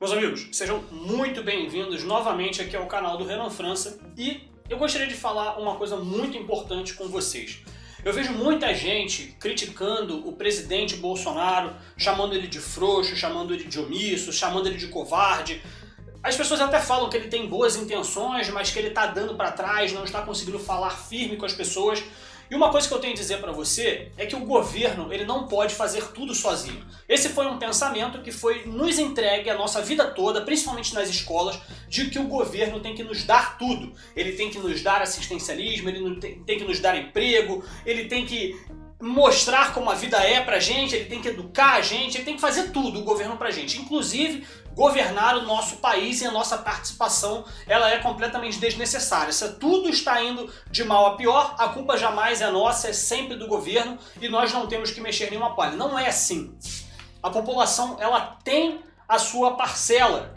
Meus amigos, sejam muito bem-vindos novamente aqui ao canal do Renan França e eu gostaria de falar uma coisa muito importante com vocês. Eu vejo muita gente criticando o presidente Bolsonaro, chamando ele de frouxo, chamando ele de omisso, chamando ele de covarde. As pessoas até falam que ele tem boas intenções, mas que ele está dando para trás, não está conseguindo falar firme com as pessoas. E uma coisa que eu tenho a dizer para você é que o governo ele não pode fazer tudo sozinho. Esse foi um pensamento que foi nos entregue a nossa vida toda, principalmente nas escolas, de que o governo tem que nos dar tudo. Ele tem que nos dar assistencialismo, ele tem que nos dar emprego, ele tem que mostrar como a vida é pra gente, ele tem que educar a gente, ele tem que fazer tudo o governo pra gente, inclusive governar o nosso país, e a nossa participação ela é completamente desnecessária. Se tudo está indo de mal a pior, a culpa jamais é nossa, é sempre do governo e nós não temos que mexer nenhuma palha. Não é assim. A população ela tem a sua parcela,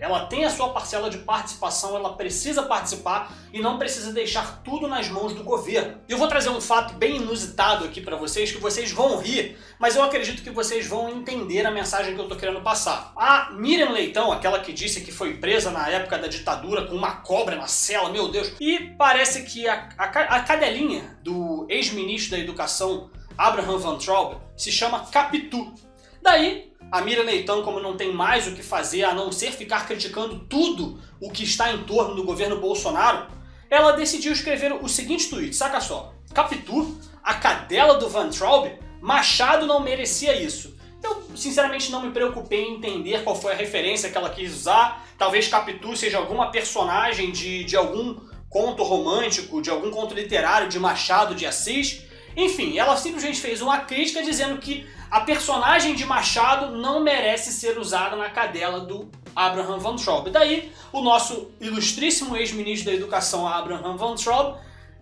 de participação, ela precisa participar e não precisa deixar tudo nas mãos do governo. E eu vou trazer um fato bem inusitado aqui para vocês, que vocês vão rir, mas eu acredito que vocês vão entender a mensagem que eu tô querendo passar. A Miriam Leitão, aquela que disse que foi presa na época da ditadura com uma cobra na cela, meu Deus, e parece que a cadelinha do ex-ministro da Educação, Abraham Van Traub, se chama Capitu. Daí, a Miriam Leitão, como não tem mais o que fazer a não ser ficar criticando tudo o que está em torno do governo Bolsonaro, ela decidiu escrever o seguinte tweet, saca só. Capitu, a cadela do Van Traub, Machado não merecia isso. Eu, sinceramente, não me preocupei em entender qual foi a referência que ela quis usar. Talvez Capitu seja alguma personagem de algum conto romântico, de algum conto literário de Machado de Assis. Enfim, ela simplesmente fez uma crítica dizendo que a personagem de Machado não merece ser usada na cadela do Abraham Van Traub. Daí, o nosso ilustríssimo ex-ministro da Educação, Abraham Van Traub,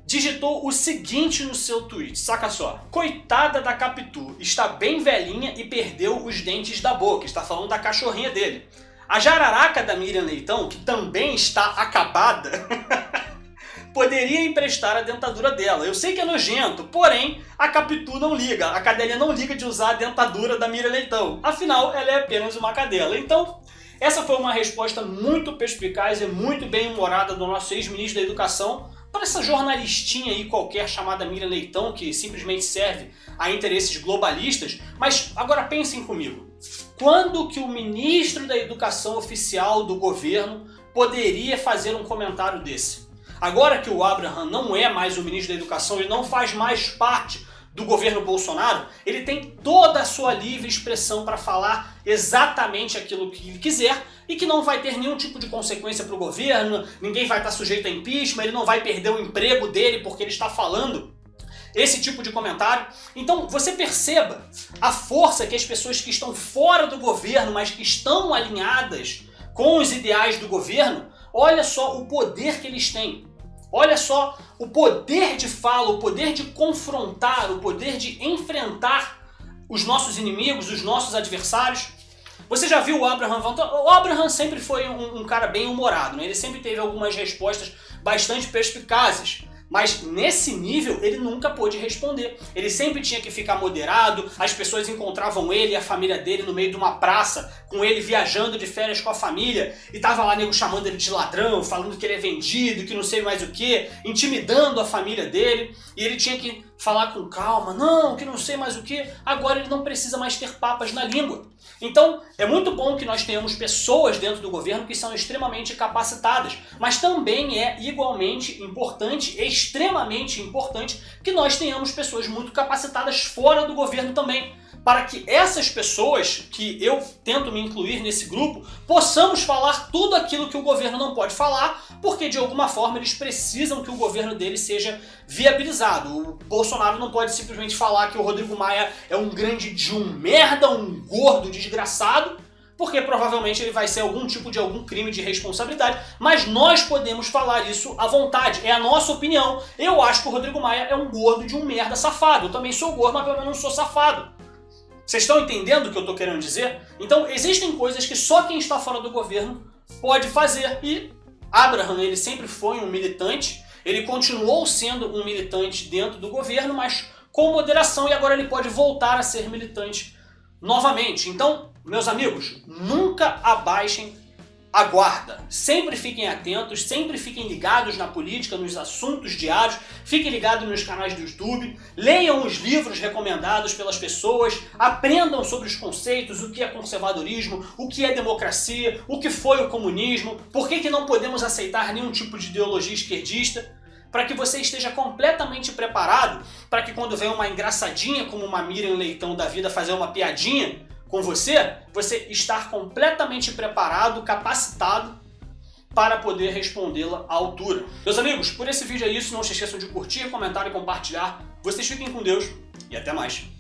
digitou o seguinte no seu tweet, saca só. Coitada da Capitu, está bem velhinha e perdeu os dentes da boca. Está falando da cachorrinha dele. A jararaca da Miriam Leitão, que também está acabada, poderia emprestar a dentadura dela. Eu sei que é nojento, porém, a Capitu não liga. A cadelinha não liga de usar a dentadura da Miriam Leitão. Afinal, ela é apenas uma cadela. Então, essa foi uma resposta muito perspicaz e muito bem-humorada do nosso ex-ministro da Educação para essa jornalistinha aí qualquer chamada Miriam Leitão, que simplesmente serve a interesses globalistas. Mas agora pensem comigo. Quando que o ministro da Educação oficial do governo poderia fazer um comentário desse? Agora que o Abraham não é mais o ministro da Educação, ele não faz mais parte do governo Bolsonaro, ele tem toda a sua livre expressão para falar exatamente aquilo que ele quiser e que não vai ter nenhum tipo de consequência para o governo, ninguém vai estar sujeito a impeachment, ele não vai perder o emprego dele porque ele está falando esse tipo de comentário. Então você perceba a força que as pessoas que estão fora do governo, mas que estão alinhadas com os ideais do governo, olha só o poder que eles têm. Olha só o poder de fala, o poder de confrontar, o poder de enfrentar os nossos inimigos, os nossos adversários. Você já viu o Abraham Van Traub? O Abraham sempre foi um cara bem humorado, né? Ele sempre teve algumas respostas bastante perspicazes. Mas nesse nível ele nunca pôde responder. Ele sempre tinha que ficar moderado, as pessoas encontravam ele e a família dele no meio de uma praça, com ele viajando de férias com a família, e tava lá nego chamando ele de ladrão, falando que ele é vendido, que não sei mais o que, intimidando a família dele, e ele tinha que falar com calma, não, que não sei mais o que. Agora ele não precisa mais ter papas na língua. Então, é muito bom que nós tenhamos pessoas dentro do governo que são extremamente capacitadas, mas também é igualmente importante, extremamente importante, que nós tenhamos pessoas muito capacitadas fora do governo também, para que essas pessoas, que eu tento me incluir nesse grupo, possamos falar tudo aquilo que o governo não pode falar, porque de alguma forma eles precisam que o governo deles seja viabilizado. O Bolsonaro não pode simplesmente falar que o Rodrigo Maia é um grande de um merda, um gordo desgraçado, porque provavelmente ele vai ser algum crime de responsabilidade, mas nós podemos falar isso à vontade, é a nossa opinião. Eu acho que o Rodrigo Maia é um gordo de um merda safado, eu também sou gordo, mas pelo menos não sou safado. Vocês estão entendendo o que eu estou querendo dizer? Então existem coisas que só quem está fora do governo pode fazer, e Abraham ele sempre foi um militante, ele continuou sendo um militante dentro do governo, mas com moderação, e agora ele pode voltar a ser militante novamente. Então, meus amigos, nunca abaixem aguarda. Sempre fiquem atentos, sempre fiquem ligados na política, nos assuntos diários, fiquem ligados nos canais do YouTube, leiam os livros recomendados pelas pessoas, aprendam sobre os conceitos, o que é conservadorismo, o que é democracia, o que foi o comunismo, por que não podemos aceitar nenhum tipo de ideologia esquerdista, para que você esteja completamente preparado para que quando vem uma engraçadinha como uma Miriam Leitão da vida fazer uma piadinha com você estar completamente preparado, capacitado para poder respondê-la à altura. Meus amigos, por esse vídeo é isso. Não se esqueçam de curtir, comentar e compartilhar. Vocês fiquem com Deus e até mais.